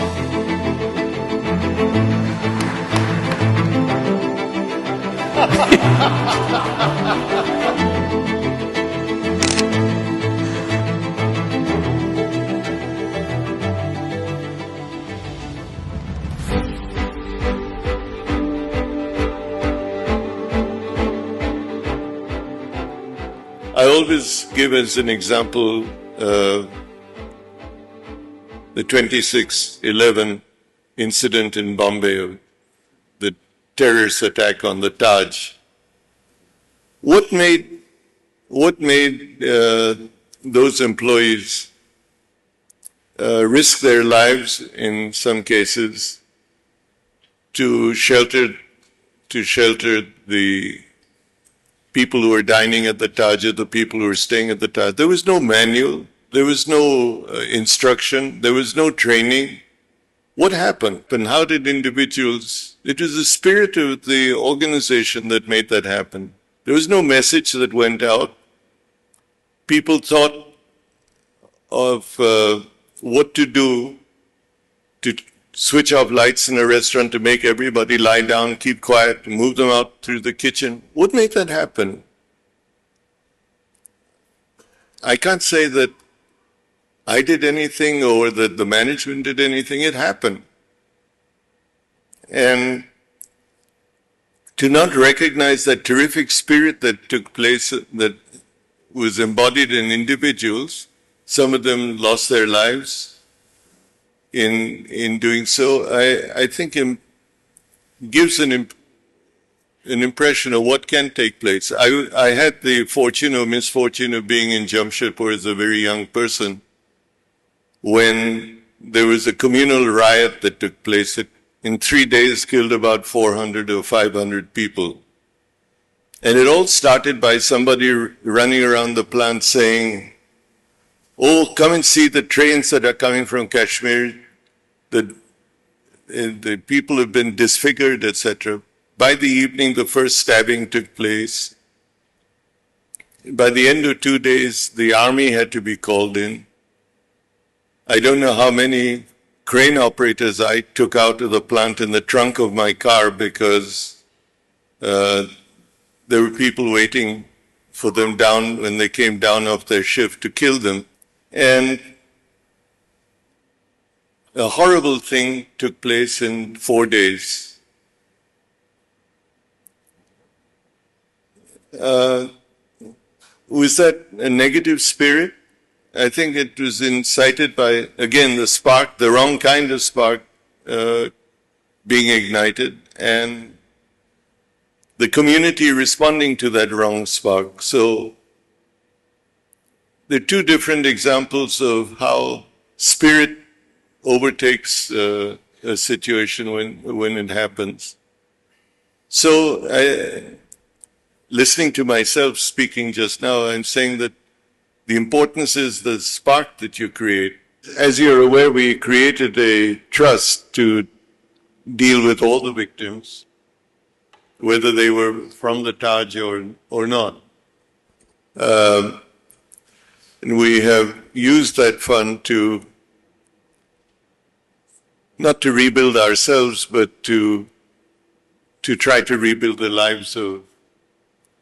I always give as an example the 26/11 incident in Bombay, the terrorist attack on the Taj. What made those employees risk their lives in some cases to shelter the people who were dining at the Taj or the people who were staying at the Taj? There was no manual, there was no instruction, there was no training. What happened? And how did individuals? It was the spirit of the organization that made that happen. There was no message that went out. People thought of what to do to switch off lights in a restaurant to make everybody lie down, keep quiet, move them out through the kitchen. What made that happen? I can't say that I did anything or that the management did anything. It happened. And to not recognize that terrific spirit that took place, that was embodied in individuals, some of them lost their lives in doing so, I think it gives an impression of what can take place. I had the fortune or misfortune of being in Jamshedpur as a very young person when there was a communal riot that took place that in 3 days killed about 400 or 500 people. And it all started by somebody running around the plant saying, "Oh, come and see the trains that are coming from Kashmir. The people have been disfigured, etc." By the evening, the first stabbing took place. By the end of 2 days, the army had to be called in. I don't know how many crane operators I took out of the plant in the trunk of my car because there were people waiting for them down when they came down off their shift to kill them. And a horrible thing took place in 4 days. Was that a negative spirit? I think it was incited by, again, the spark, the wrong kind of spark being ignited, and the community responding to that wrong spark. So there are two different examples of how spirit overtakes a situation when it happens. So listening to myself speaking just now, I'm saying that the importance is the spark that you create. As you're aware, we created a trust to deal with all the victims, whether they were from the Taj or not. And we have used that fund to, not to rebuild ourselves, but to try to rebuild the lives of,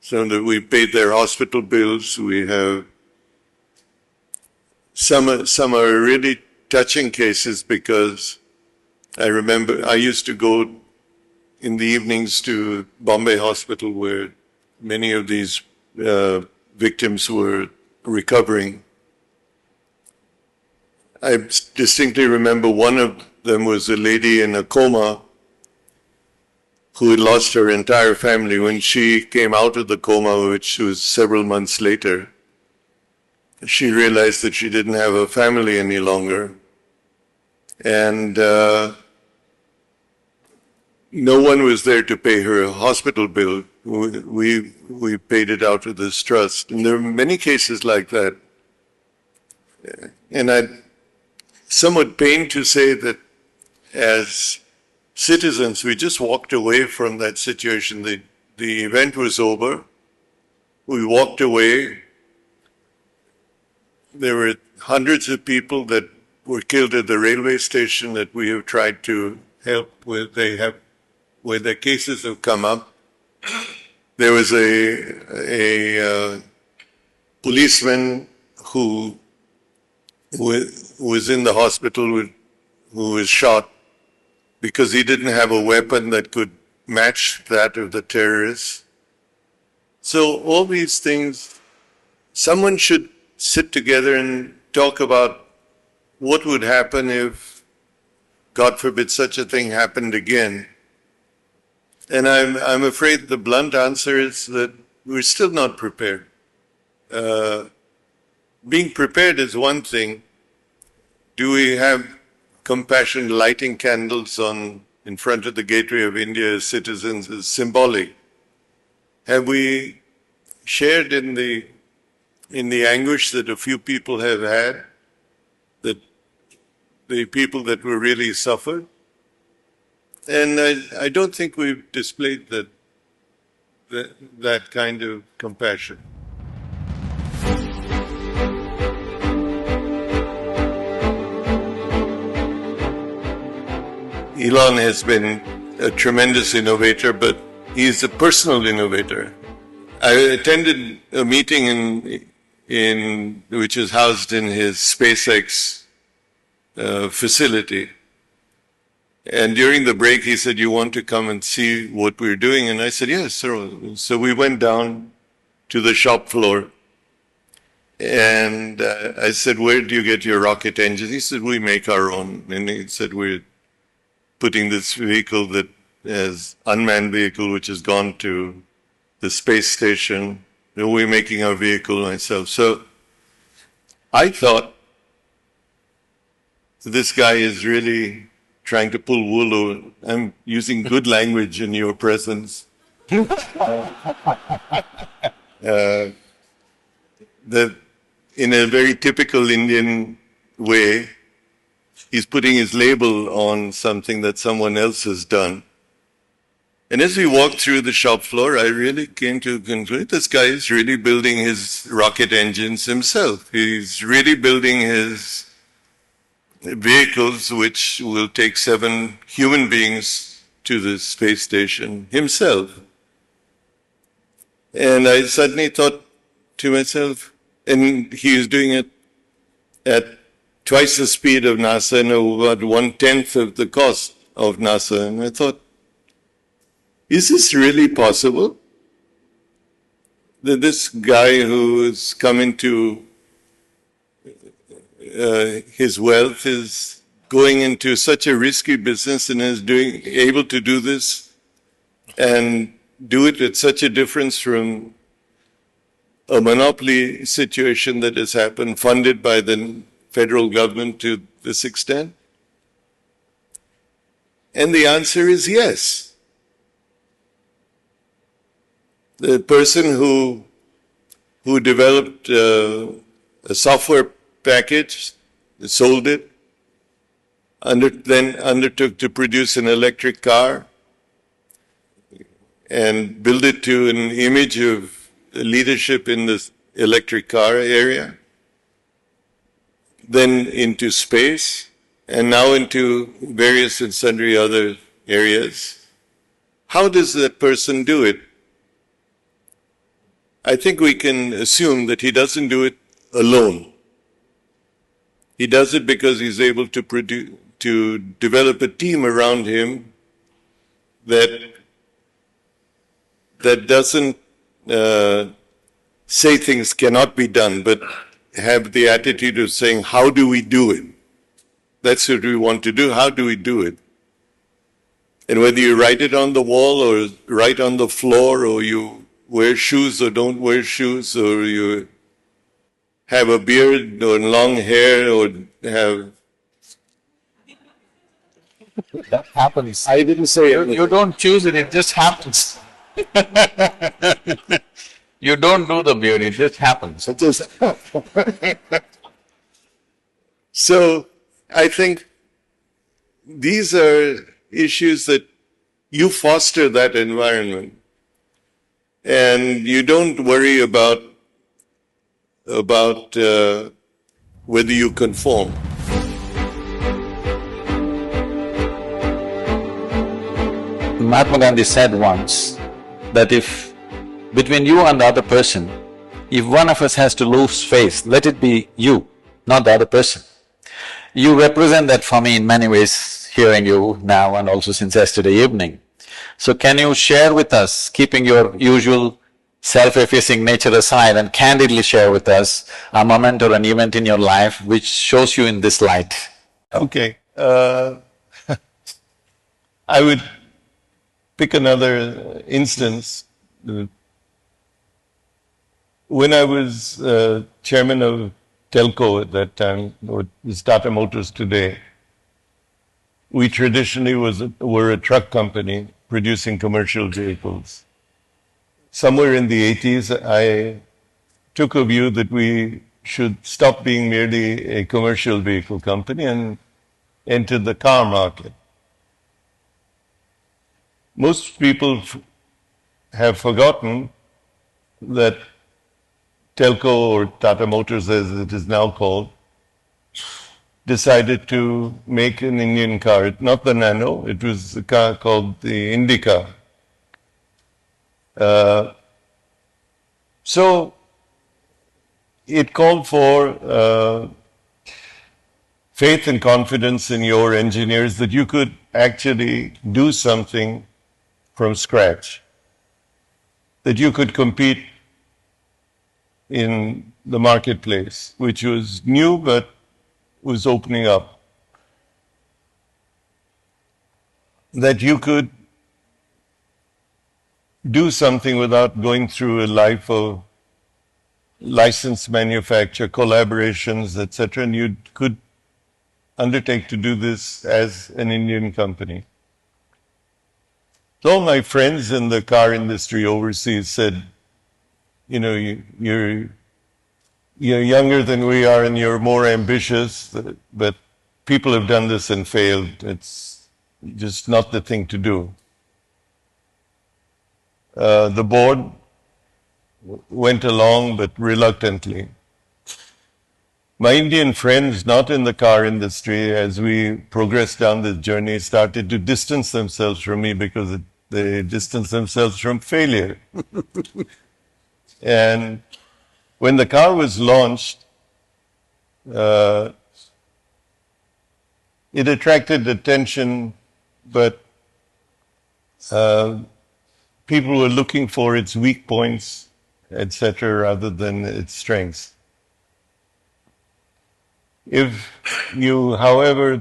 so that we paid their hospital bills. We have some are really touching cases, because I remember I used to go in the evenings to Bombay Hospital where many of these victims were recovering. I distinctly remember one of them was a lady in a coma who had lost her entire family. When she came out of the coma, which was several months later, she realized that she didn't have a family any longer. And no one was there to pay her a hospital bill. We paid it out of this trust. And there are many cases like that. And I'm somewhat pained to say that as citizens, we just walked away from that situation. The event was over. We walked away. There were hundreds of people that were killed at the railway station that we have tried to help with. Where their cases have come up. There was a policeman who was in the hospital who was shot because he didn't have a weapon that could match that of the terrorists. So all these things, someone should sit together and talk about what would happen if, God forbid, such a thing happened again. And I'm afraid the blunt answer is that we're still not prepared. Being prepared is one thing. Do we have compassion? Lighting candles in front of the gateway of India as citizens is symbolic. Have we shared in the anguish that a few people have had, that the people that were really suffered? And I don't think we've displayed that kind of compassion. Elon has been a tremendous innovator, but he's a personal innovator. I attended a meeting which is housed in his SpaceX facility. And during the break, he said, "You want to come and see what we're doing?" And I said, "Yes, sir." So we went down to the shop floor. And I said, "Where do you get your rocket engines?" He said, "We make our own." And he said, "We're putting this vehicle that is unmanned vehicle, which has gone to the space station. We're making our vehicle myself." So I thought this guy is really trying to pull wool over. I'm using good language in your presence. That in a very typical Indian way, he's putting his label on something that someone else has done. And as we walked through the shop floor, I really came to conclude this guy is really building his rocket engines himself. He's really building his vehicles which will take 7 human beings to the space station himself. And I suddenly thought to myself, and he is doing it at twice the speed of NASA and about 1/10 of the cost of NASA. And I thought, is this really possible? That this guy who is coming to his wealth is going into such a risky business and is able to do this and do it at such a difference from a monopoly situation that has happened, funded by the federal government to this extent? And the answer is yes. The person who developed a software package, sold it, then undertook to produce an electric car and build it to an image of leadership in the electric car area, then into space, and now into various and sundry other areas. How does that person do it? I think we can assume that he doesn't do it alone. He does it because he's able to develop a team around him that doesn't say things cannot be done, but have the attitude of saying, how do we do it? That's what we want to do. How do we do it? And whether you write it on the wall or write on the floor, or you wear shoes or don't wear shoes, or you have a beard or long hair or have... That happens. I didn't say it. You don't choose it, it just happens. You don't do the beard, it just happens. It just So I think these are issues that you foster that environment, and you don't worry about whether you conform. Mahatma Gandhi said once that if between you and the other person, if one of us has to lose face, let it be you, not the other person. You represent that for me in many ways, hearing you now and also since yesterday evening. So can you share with us, keeping your usual self-effacing nature aside, and candidly share with us a moment or an event in your life which shows you in this light? Okay. I would pick another instance. When I was chairman of Telco at that time, or is Tata Motors today, we traditionally were a truck company producing commercial vehicles. Somewhere in the 80s, I took a view that we should stop being merely a commercial vehicle company and enter the car market. Most people have forgotten that Telco, or Tata Motors as it is now called, decided to make an Indian car. Not the Nano, it was a car called the Indica. So it called for faith and confidence in your engineers that you could actually do something from scratch, that you could compete in the marketplace, which was new but was opening up, that you could do something without going through a life of licensed manufacture, collaborations, etc., and you could undertake to do this as an Indian company. So all my friends in the car industry overseas said, you know, you're younger than we are and you're more ambitious, but people have done this and failed. It's just not the thing to do. The board went along, but reluctantly. My Indian friends, not in the car industry, as we progressed down this journey, started to distance themselves from me because they distanced themselves from failure. And when the car was launched, it attracted attention, but people were looking for its weak points, etc., rather than its strengths. If you, however,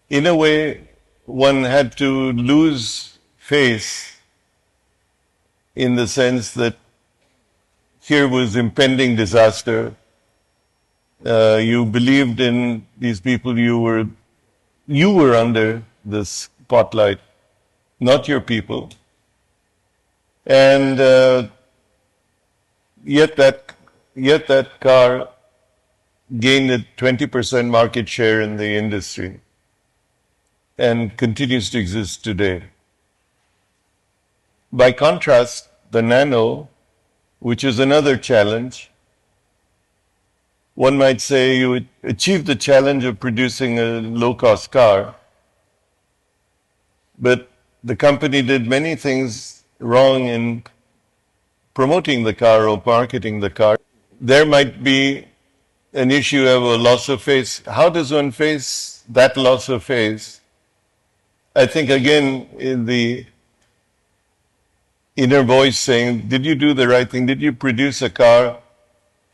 in a way, one had to lose face in the sense that here was impending disaster. You believed in these people, you were under the spotlight, not your people. And yet that car gained a 20% market share in the industry and continues to exist today. By contrast, the Nano, which is another challenge, one might say you achieved the challenge of producing a low-cost car, but the company did many things wrong in promoting the car or marketing the car. There might be an issue of a loss of face. How does one face that loss of face? I think again in the inner voice saying, did you do the right thing? Did you produce a car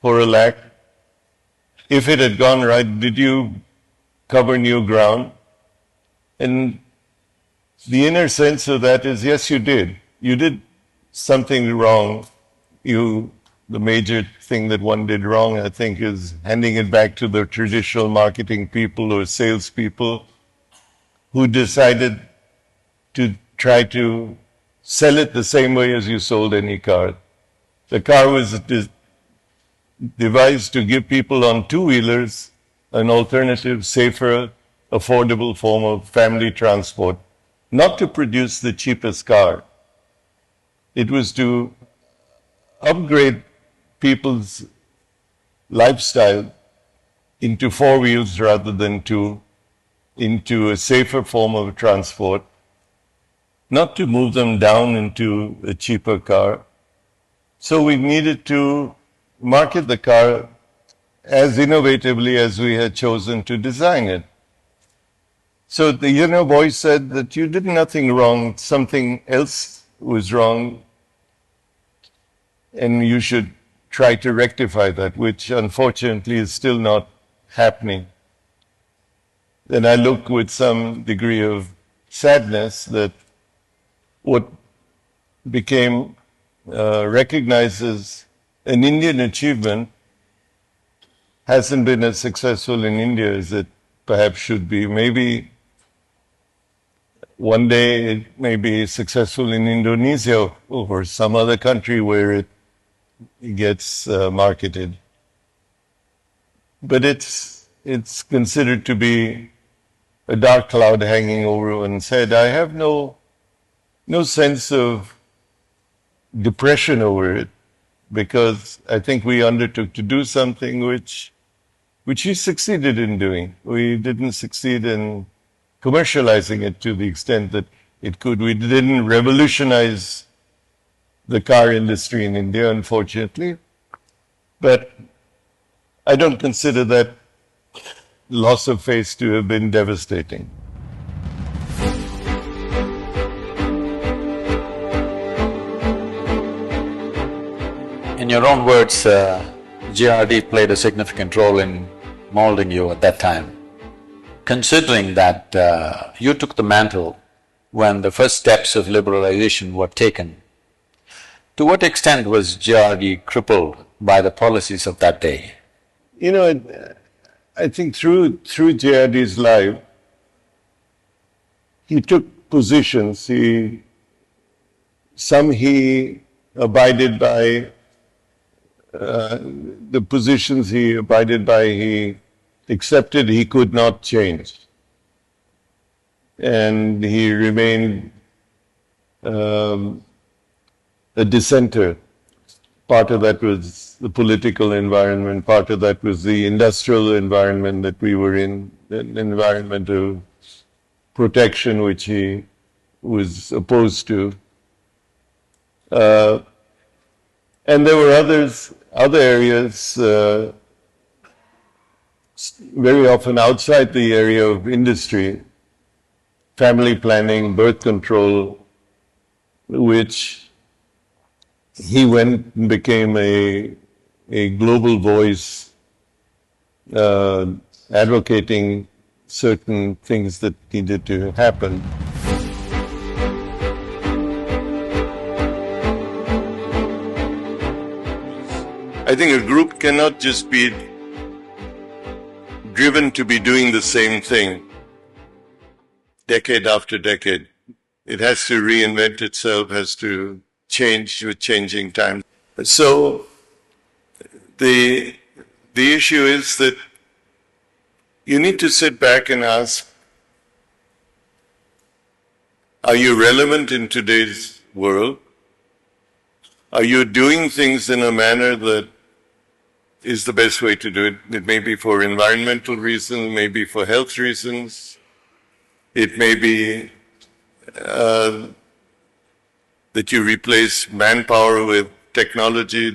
for $1 lakh? If it had gone right, did you cover new ground? And the inner sense of that is, yes, you did. You did something wrong. The major thing that one did wrong, I think, is handing it back to the traditional marketing people or salespeople who decided to try to sell it the same way as you sold any car. The car was devised to give people on two-wheelers an alternative, safer, affordable form of family transport, not to produce the cheapest car. It was to upgrade people's lifestyle into 4 wheels rather than 2, into a safer form of transport, not to move them down into a cheaper car. So we needed to market the car as innovatively as we had chosen to design it. So the inner voice said that you did nothing wrong, something else was wrong, and you should try to rectify that, which unfortunately is still not happening. Then I look with some degree of sadness that what became recognized as an Indian achievement hasn't been as successful in India as it perhaps should be. Maybe one day it may be successful in Indonesia or some other country where it gets marketed. But it's considered to be a dark cloud hanging over one's head. I have no sense of depression over it, because I think we undertook to do something which we succeeded in doing. We didn't succeed in commercializing it to the extent that it could. We didn't revolutionize the car industry in India, unfortunately. But I don't consider that loss of face to have been devastating. In your own words, JRD played a significant role in molding you at that time. Considering that you took the mantle when the first steps of liberalization were taken, to what extent was JRD crippled by the policies of that day? You know, I think through JRD's life, he took positions. Some he abided by. The positions he abided by, he accepted he could not change. And he remained a dissenter. Part of that was the political environment, part of that was the industrial environment that we were in, an environment of protection which he was opposed to. And there were other areas, very often outside the area of industry, family planning, birth control, which he went and became a global voice, advocating certain things that needed to happen. I think a group cannot just be driven to be doing the same thing decade after decade. It has to reinvent itself, has to change with changing times. So the issue is that you need to sit back and ask, are you relevant in today's world? Are you doing things in a manner that is the best way to do it? It may be for environmental reasons, maybe for health reasons. It may be that you replace manpower with technology.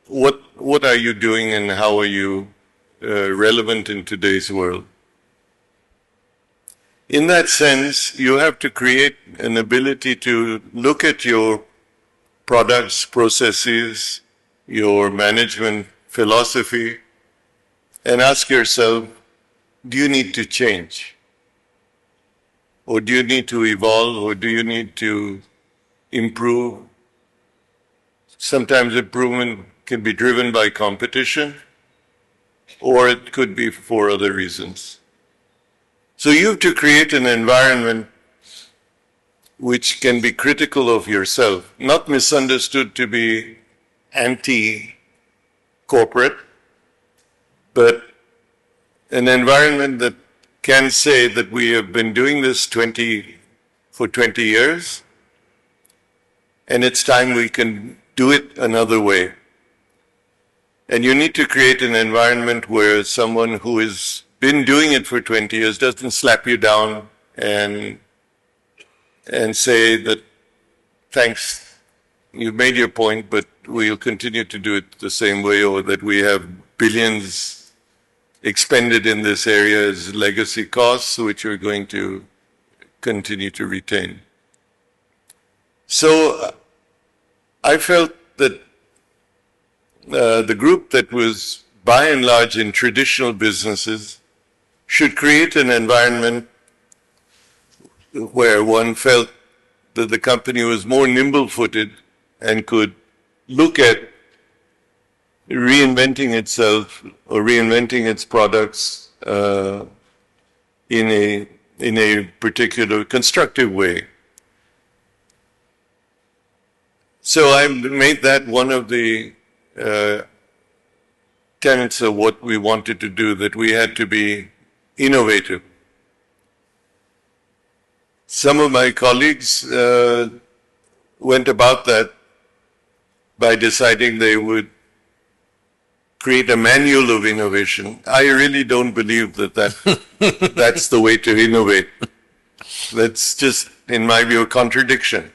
What are you doing and how are you relevant in today's world? In that sense, you have to create an ability to look at your products, processes, your management philosophy, and ask yourself, do you need to change? Or do you need to evolve? Or do you need to improve? Sometimes improvement can be driven by competition, or it could be for other reasons. So you have to create an environment which can be critical of yourself, not misunderstood to be anti-corporate, but an environment that can say that we have been doing this for 20 years, and it's time we can do it another way. And you need to create an environment where someone who is been doing it for 20 years doesn't slap you down and say that, thanks, you've made your point, but we'll continue to do it the same way, or that we have billions expended in this area as legacy costs, which we're going to continue to retain. So I felt that the group that was by and large in traditional businesses should create an environment where one felt that the company was more nimble-footed and could look at reinventing itself or reinventing its products in a particular constructive way. So I made that one of the tenets of what we wanted to do, that we had to be innovative. Some of my colleagues went about that by deciding they would create a manual of innovation. I really don't believe that that's the way to innovate. That's just, in my view, a contradiction.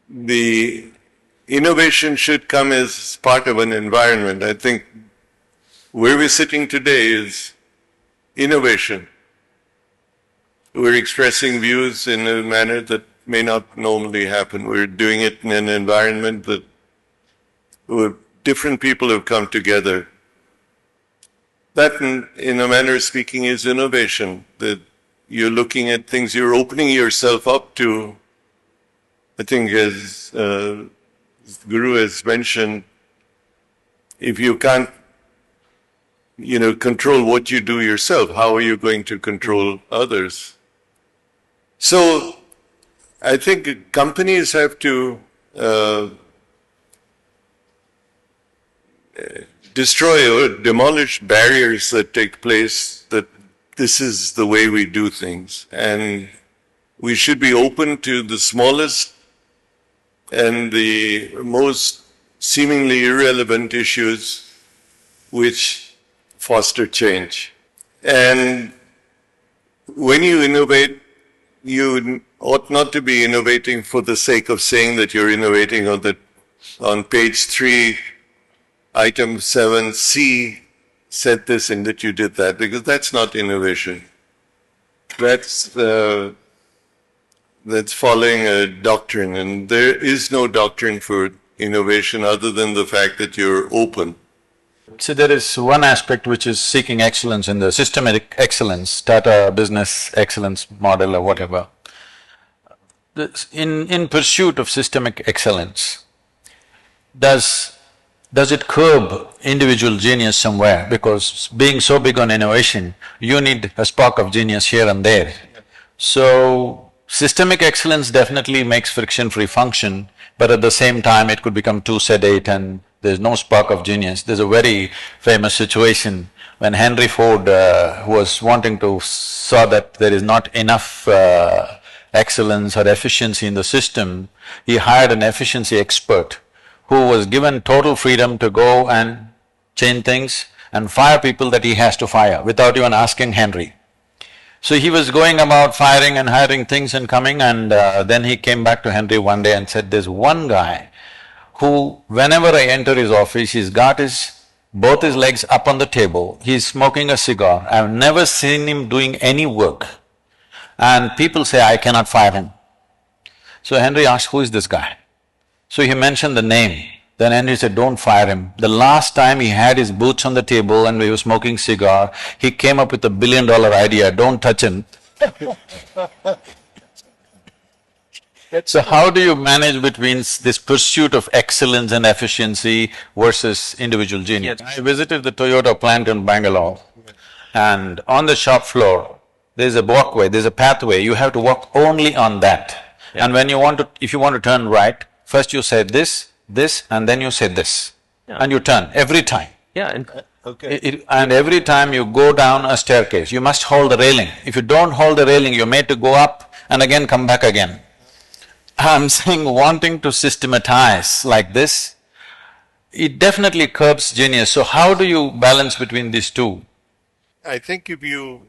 The innovation should come as part of an environment. I think where we're sitting today is innovation. We're expressing views in a manner that may not normally happen. We're doing it in an environment that where different people have come together. That, in a manner of speaking, is innovation. That you're looking at things, you're opening yourself up to, I think, as Guru has mentioned, if you can't, control what you do yourself, how are you going to control others? So, I think companies have to destroy or demolish barriers that take place, that this is the way we do things. And we should be open to the smallest and the most seemingly irrelevant issues which foster change. And when you innovate, you ought not to be innovating for the sake of saying that you're innovating, or that on page 3, item 7C said this and that you did that, because that's not innovation. That's following a doctrine, and there is no doctrine for innovation other than the fact that you're open. So there is one aspect which is seeking excellence in the systematic excellence, Tata business excellence model or whatever. In pursuit of systemic excellence, does it curb individual genius somewhere? Because being so big on innovation, you need a spark of genius here and there. So, systemic excellence definitely makes friction-free function, but at the same time it could become too sedate and there's no spark of genius. There's a very famous situation when Henry Ford was wanting to… saw that there is not enough excellence or efficiency in the system, he hired an efficiency expert who was given total freedom to go and change things and fire people that he has to fire without even asking Henry. So he was going about firing and hiring things and coming, and then he came back to Henry one day and said, there's one guy who, whenever I enter his office, he's got both his legs up on the table, he's smoking a cigar, I've never seen him doing any work. And people say, I cannot fire him. So Henry asked, who is this guy? So he mentioned the name. Then Henry said, don't fire him. The last time he had his boots on the table and he was smoking cigar, he came up with $1 billion idea, don't touch him. So how do you manage between this pursuit of excellence and efficiency versus individual genius? I visited the Toyota plant in Bangalore, and on the shop floor, there's a walkway, there's a pathway, you have to walk only on that. Yeah. And when you want to… if you want to turn right, first you say this, and then you say this. Yeah. And you turn every time. Yeah, and okay. And every time you go down a staircase, you must hold the railing. If you don't hold the railing, you're made to go up and again come back again. I'm saying wanting to systematize like this, it definitely curbs genius. So how do you balance between these two? I think if you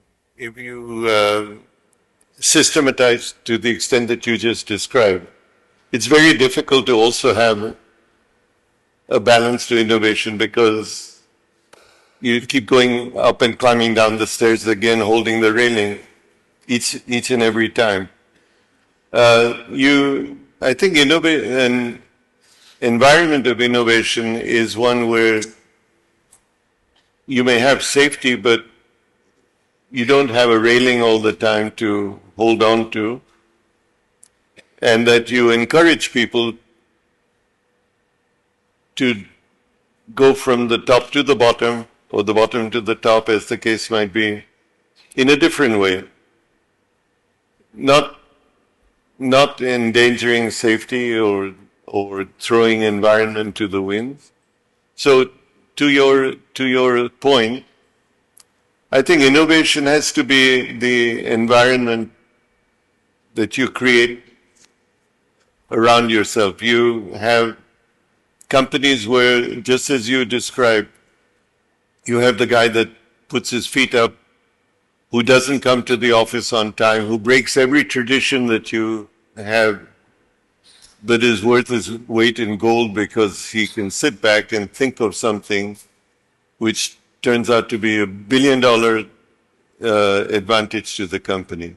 systematize to the extent that you just described, it's very difficult to also have a balance to innovation because you keep going up and climbing down the stairs again, holding the railing each and every time. I think an environment of innovation is one where you may have safety, but you don't have a railing all the time to hold on to, and that you encourage people to go from the top to the bottom, or the bottom to the top, as the case might be, in a different way. Not endangering safety or throwing environment to the winds. So to your point, I think innovation has to be the environment that you create around yourself. You have companies where, just as you described, you have the guy that puts his feet up, who doesn't come to the office on time, who breaks every tradition that you have, but is worth his weight in gold because he can sit back and think of something which turns out to be $1 billion advantage to the company.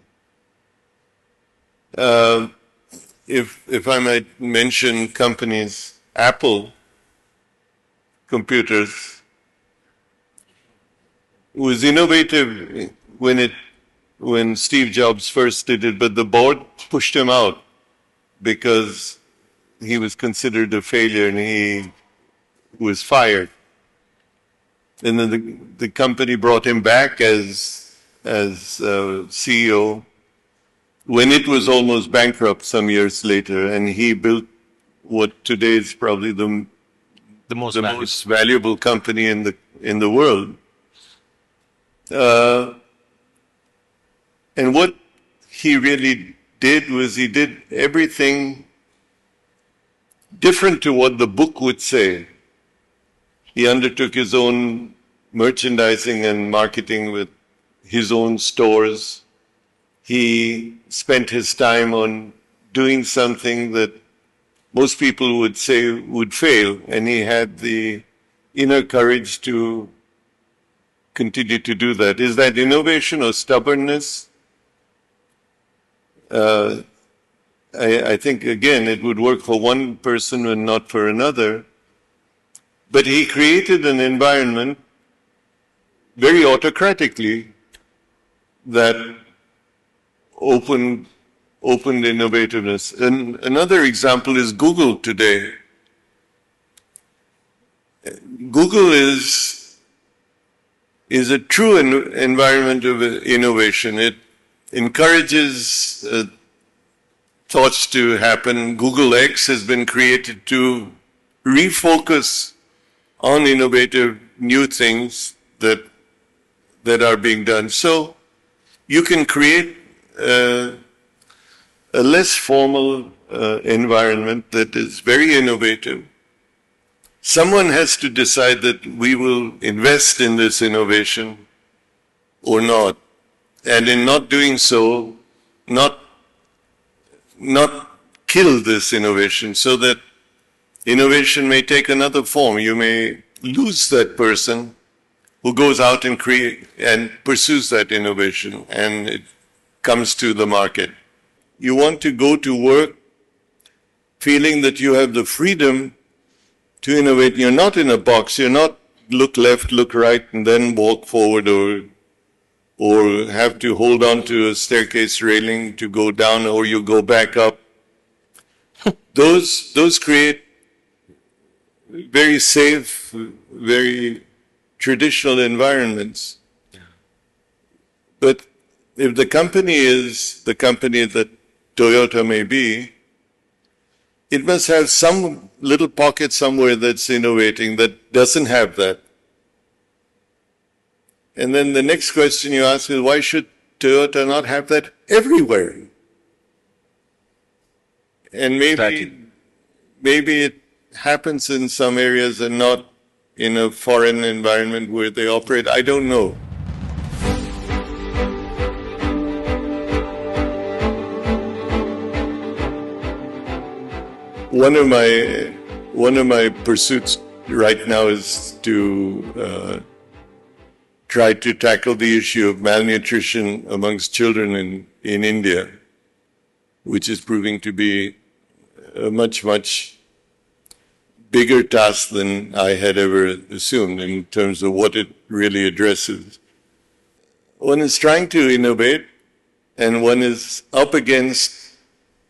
If I might mention companies, Apple Computers was innovative when Steve Jobs first did it, but the board pushed him out because he was considered a failure and he was fired. And then the company brought him back as CEO when it was almost bankrupt some years later, and he built what today is probably the most valuable company in the world. And what he really did was he did everything different to what the book would say. He undertook his own merchandising and marketing with his own stores. He spent his time on doing something that most people would say would fail, and he had the inner courage to continue to do that. Is that innovation or stubbornness? I think, again, it would work for one person and not for another. But he created an environment very autocratically that opened innovativeness. And another example is Google today. Google is a true environment of innovation. It encourages thoughts to happen. Google X has been created to refocus on innovative new things that are being done. So you can create a less formal environment that is very innovative. Someone has to decide that we will invest in this innovation or not. And in not doing so, not kill this innovation so that innovation may take another form. You may lose that person who goes out and pursues that innovation, and it comes to the market. You want to go to work feeling that you have the freedom to innovate. You're not in a box. You're not look left, look right, and then walk forward, or have to hold on to a staircase railing to go down, or you go back up. Those create very safe, very traditional environments. But if the company is the company that Toyota may be, it must have some little pocket somewhere that's innovating that doesn't have that. And then the next question you ask is, why should Toyota not have that everywhere? And maybe it happens in some areas and not in a foreign environment where they operate. I don't know. one of my pursuits right now is to try to tackle the issue of malnutrition amongst children in India, which is proving to be a much bigger task than I had ever assumed in terms of what it really addresses. One is trying to innovate, and one is up against,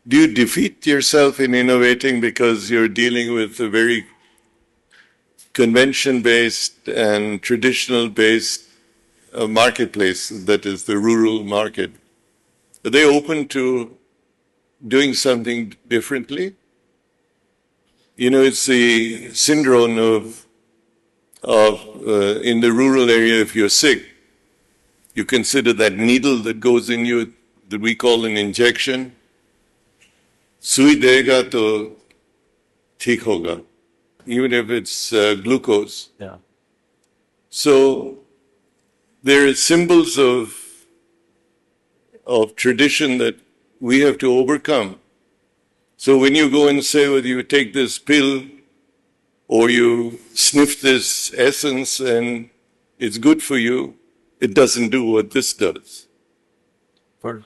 do you defeat yourself in innovating because you're dealing with a very convention-based and traditional-based marketplace that is the rural market? Are they open to doing something differently? You know, it's the syndrome of in the rural area, if you're sick, you consider that needle that goes in you that we call an injection. Sui dega to theek hoga, even if it's glucose. Yeah. So there are symbols of tradition that we have to overcome. So when you go and say whether you take this pill or you sniff this essence and it's good for you, it doesn't do what this does.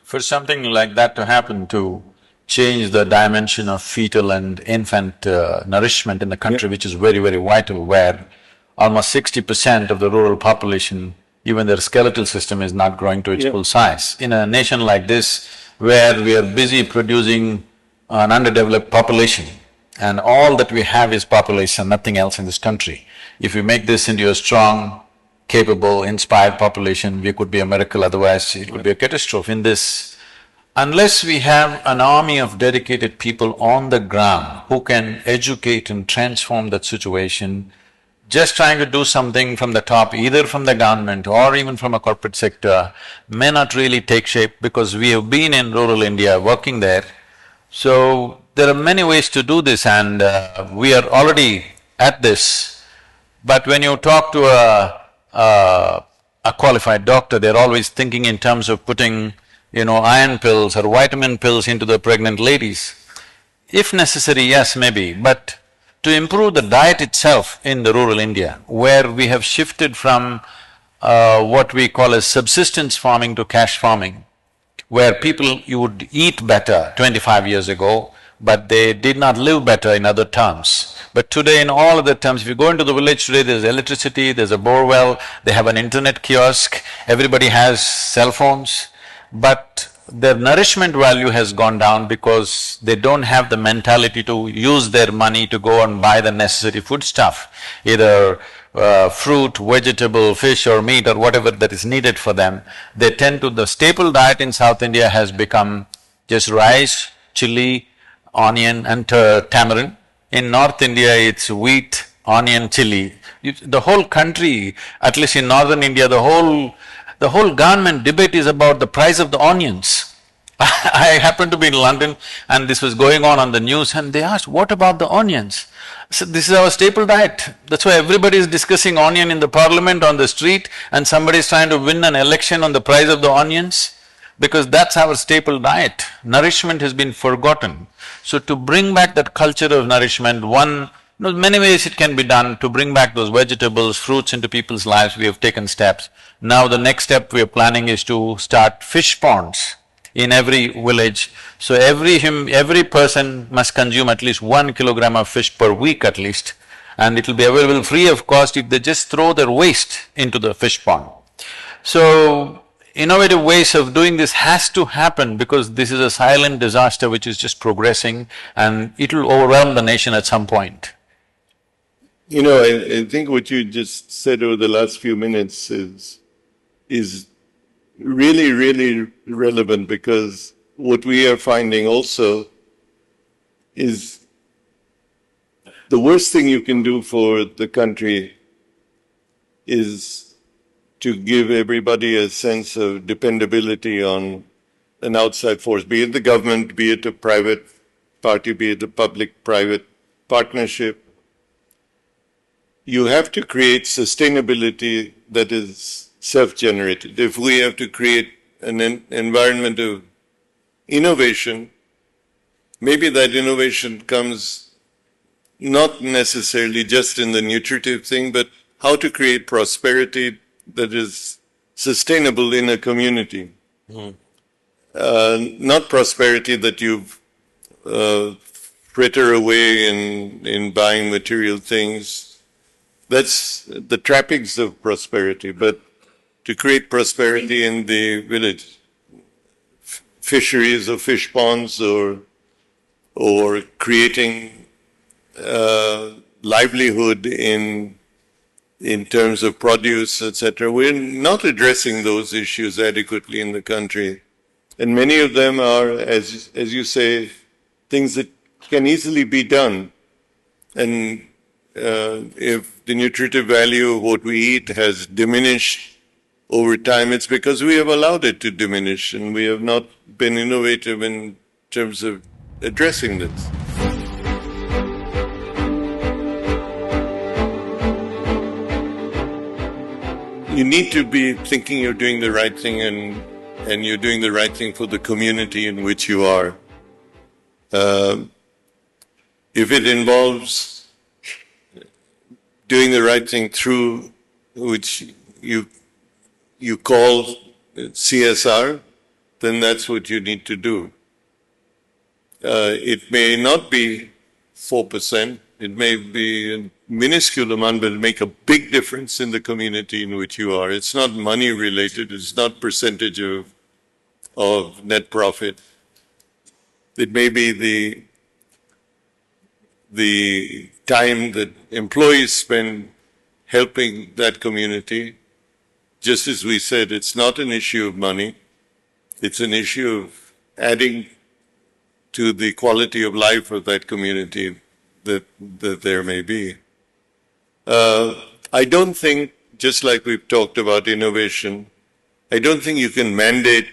For something like that to happen, to change the dimension of fetal and infant nourishment in the country, which is very vital, where almost 60% of the rural population, even their skeletal system is not growing to its full size. In a nation like this, where we are busy producing an underdeveloped population, and all that we have is population, nothing else in this country. If we make this into a strong, capable, inspired population, we could be a miracle, otherwise it would be a catastrophe. In this, unless we have an army of dedicated people on the ground who can educate and transform that situation, just trying to do something from the top, either from the government or even from a corporate sector, may not really take shape, because we have been in rural India working there. So there are many ways to do this, and we are already at this. But when you talk to a qualified doctor, they're always thinking in terms of putting, iron pills or vitamin pills into the pregnant ladies. If necessary, yes, maybe, but to improve the diet itself in the rural India, where we have shifted from what we call as subsistence farming to cash farming, where people, you would eat better 25 years ago, but they did not live better in other terms. But today, in all other terms, if you go into the village today, there's electricity, there's a bore well, they have an internet kiosk, everybody has cell phones, but their nourishment value has gone down because they don't have the mentality to use their money to go and buy the necessary foodstuff, either fruit, vegetable, fish or meat or whatever that is needed for them. They tend to… the staple diet in South India has become just rice, chili, onion and tamarind. In North India, it's wheat, onion, chili. The whole country, at least in northern India, the whole government debate is about the price of the onions. I happened to be in London and this was going on the news, and they asked, what about the onions? I said, this is our staple diet. That's why everybody is discussing onion in the parliament, on the street, and somebody is trying to win an election on the price of the onions, because that's our staple diet. Nourishment has been forgotten. So to bring back that culture of nourishment, many ways it can be done to bring back those vegetables, fruits into people's lives. We have taken steps. Now the next step we are planning is to start fish ponds in every village. So every person must consume at least 1 kilogram of fish per week at least, and it'll be available free of cost if they just throw their waste into the fish pond. So innovative ways of doing this has to happen, because this is a silent disaster which is just progressing and it'll overwhelm the nation at some point. I think what you just said over the last few minutes is really relevant, because what we are finding also is the worst thing you can do for the country is to give everybody a sense of dependability on an outside force, be it the government, be it a private party, be it a public-private partnership. You have to create sustainability that is self-generated. If we have to create an environment of innovation, maybe that innovation comes not necessarily just in the nutritive thing, but how to create prosperity that is sustainable in a community. Not prosperity that you fritter away in buying material things. That's the trappings of prosperity, but to create prosperity in the village, fisheries or fish ponds, or creating livelihood in terms of produce, etc. We're not addressing those issues adequately in the country, and many of them are, as you say, things that can easily be done. And if the nutritive value of what we eat has diminished over time, it's because we have allowed it to diminish, and we have not been innovative in terms of addressing this. You need to be thinking you're doing the right thing, and you're doing the right thing for the community in which you are. If it involves doing the right thing through which you call CSR, then that's what you need to do. It may not be 4%, it may be a minuscule amount, but it'll make a big difference in the community in which you are. It's not money related, it's not percentage of net profit. It may be the time that employees spend helping that community. Just as we said, it's not an issue of money, it's an issue of adding to the quality of life of that community that there may be. I don't think, just like we've talked about innovation, I don't think you can mandate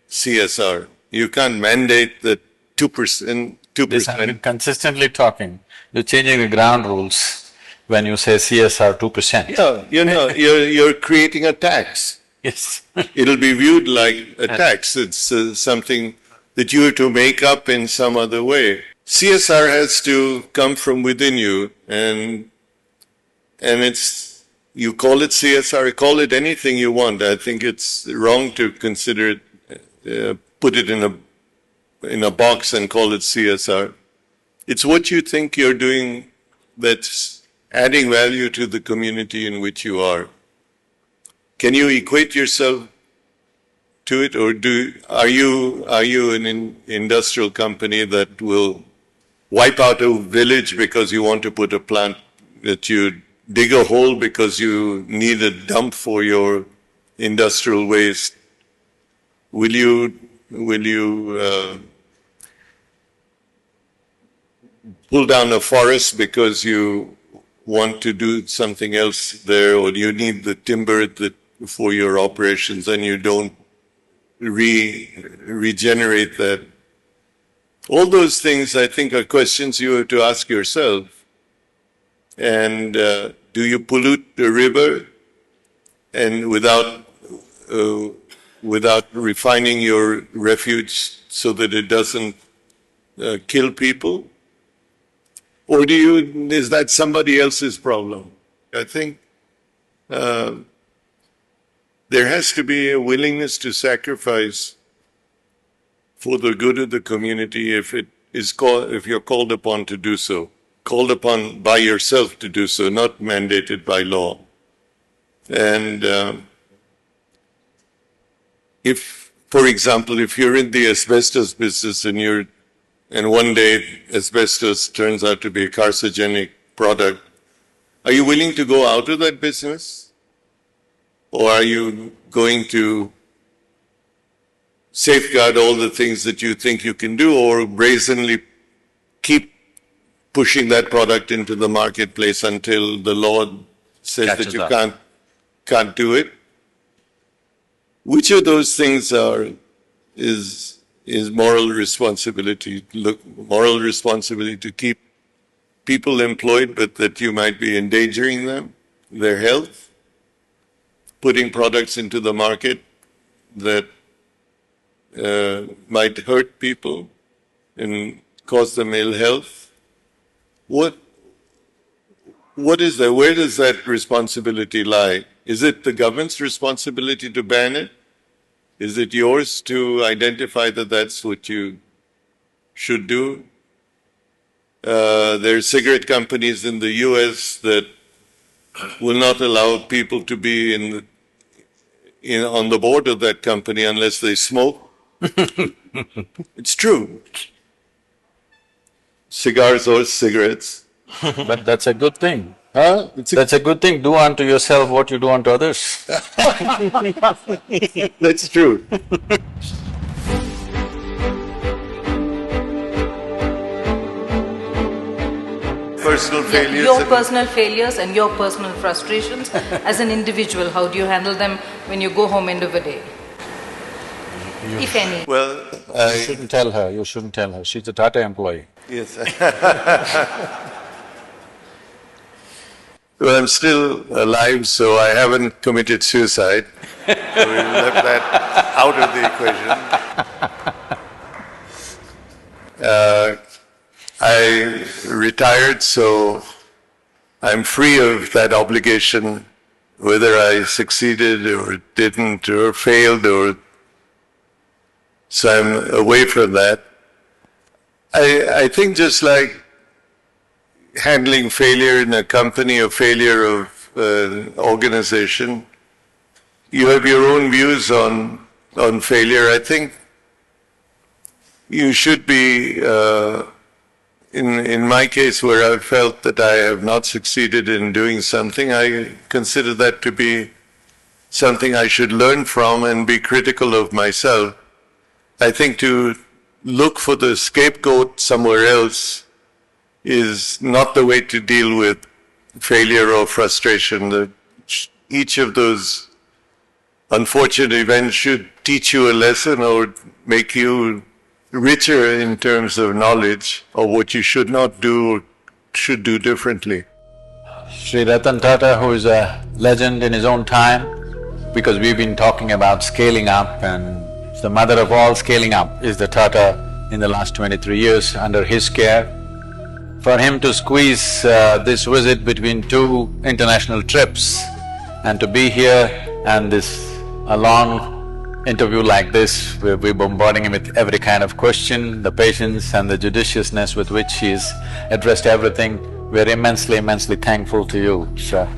CSR. You can't mandate that 2%. This I've been consistently talking. You're changing the ground rules when you say CSR 2%. Yeah, you're creating a tax. Yes. It'll be viewed like a tax. It's something that you have to make up in some other way. CSR has to come from within you, and it's, you call it CSR, call it anything you want. I think it's wrong to consider it, put it in a box and call it CSR. It's what you think you're doing that's adding value to the community in which you are. Can you equate yourself to it, or are you an industrial company that will wipe out a village because you want to put a plant, that you dig a hole because you need a dump for your industrial waste? Will you pull down a forest because you want to do something else there, or you need the timber for your operations and you don't regenerate that? All those things, I think, are questions you have to ask yourself. And do you pollute the river and without refining your refuge so that it doesn't kill people? Or is that somebody else's problem? I think there has to be a willingness to sacrifice for the good of the community if you're called upon to do so. Called upon by yourself to do so, not mandated by law. And if, for example, if you're in the asbestos business and one day asbestos turns out to be a carcinogenic product, are you willing to go out of that business? Or are you going to safeguard all the things that you think you can do, or brazenly keep pushing that product into the marketplace until the law says that you can't do it? Which of those things is moral responsibility? Moral responsibility to keep people employed, but that you might be endangering them, their health, putting products into the market that might hurt people and cause them ill health. What is that? Where does that responsibility lie? Is it the government's responsibility to ban it? Is it yours to identify that that's what you should do? There are cigarette companies in the US that will not allow people to be on the board of that company unless they smoke. It's true. Cigars or cigarettes. But that's a good thing. Huh? That's a good thing. Do unto yourself what you do unto others. That's true. Personal failures. Your personal failures and your personal frustrations as an individual, how do you handle them when you go home end of the day? If any. Well, You shouldn't tell her, you shouldn't tell her. She's a Tata employee. yes. Well, I'm still alive, so I haven't committed suicide. So we left that out of the equation. I retired, so I'm free of that obligation, whether I succeeded or didn't or failed or… So I'm away from that. I think just like handling failure in a company or failure of an organization, you have your own views on failure. I think you should be, in my case where I felt that I have not succeeded in doing something, I consider that to be something I should learn from and be critical of myself. I think to look for the scapegoat somewhere else is not the way to deal with failure or frustration. Each of those unfortunate events should teach you a lesson or make you richer in terms of knowledge of what you should not do or should do differently. Shri Ratan Tata, who is a legend in his own time, because we've been talking about scaling up, and the mother of all scaling up is the Tata in the last 23 years under his care. For him to squeeze this visit between two international trips and to be here and a long interview like this, we're bombarding him with every kind of question, the patience and the judiciousness with which he's addressed everything, we're immensely, immensely thankful to you, sir.